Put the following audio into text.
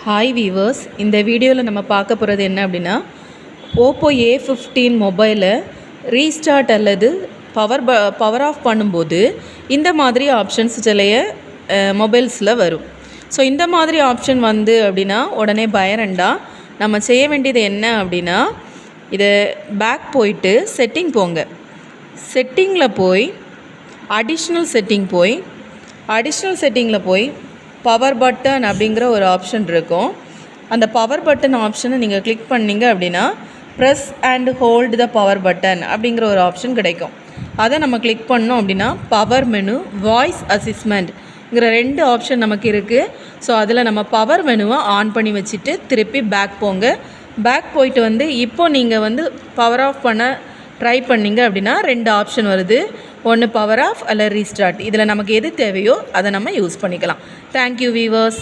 Hi viewers, இந்த வீடியோவில் நம்ம பார்க்க போகிறது என்ன அப்படின்னா, ஓப்போ A15 மொபைலை ரீஸ்டார்ட் அல்லது பவர் ஆஃப் பண்ணும்போது இந்த மாதிரி ஆப்ஷன்ஸ் சிலைய மொபைல்ஸில் வரும். ஸோ இந்த மாதிரி ஆப்ஷன் வந்து அப்படின்னா உடனே பயரண்டா நம்ம செய்ய வேண்டியது என்ன அப்படின்னா, இதை பேக் போயிட்டு செட்டிங் போங்க. செட்டிங்கில் போய் அடிஷ்னல் செட்டிங்கில் போய் பவர் பட்டன் அப்படிங்கிற ஒரு ஆப்ஷன் இருக்கும். அந்த பவர் பட்டன் ஆப்ஷனை நீங்கள் கிளிக் பண்ணிங்க அப்படின்னா press and hold the power button அப்படிங்கிற ஒரு ஆப்ஷன் கிடைக்கும். அதை நம்ம கிளிக் பண்ணோம் அப்படின்னா பவர் மெனு, வாய்ஸ் அசிஸ்மெண்ட்ங்கிற 2 ஆப்ஷன் நமக்கு இருக்குது. ஸோ அதில் நம்ம பவர் மெனுவை ஆன் பண்ணி வச்சுட்டு திருப்பி பேக் போங்க. பேக் போயிட்டு வந்து இப்போ நீங்கள் வந்து பவர் ஆஃப் பண்ண ட்ரை பண்ணிங்க அப்படின்னா 2 ஆப்ஷன் வருது. ஒன்று பவர் ஆஃப் அல்ல ரீஸ்டார்ட். இதில் நமக்கு எது தேவையோ அதை நம்ம யூஸ் பண்ணிக்கலாம். Thank you viewers.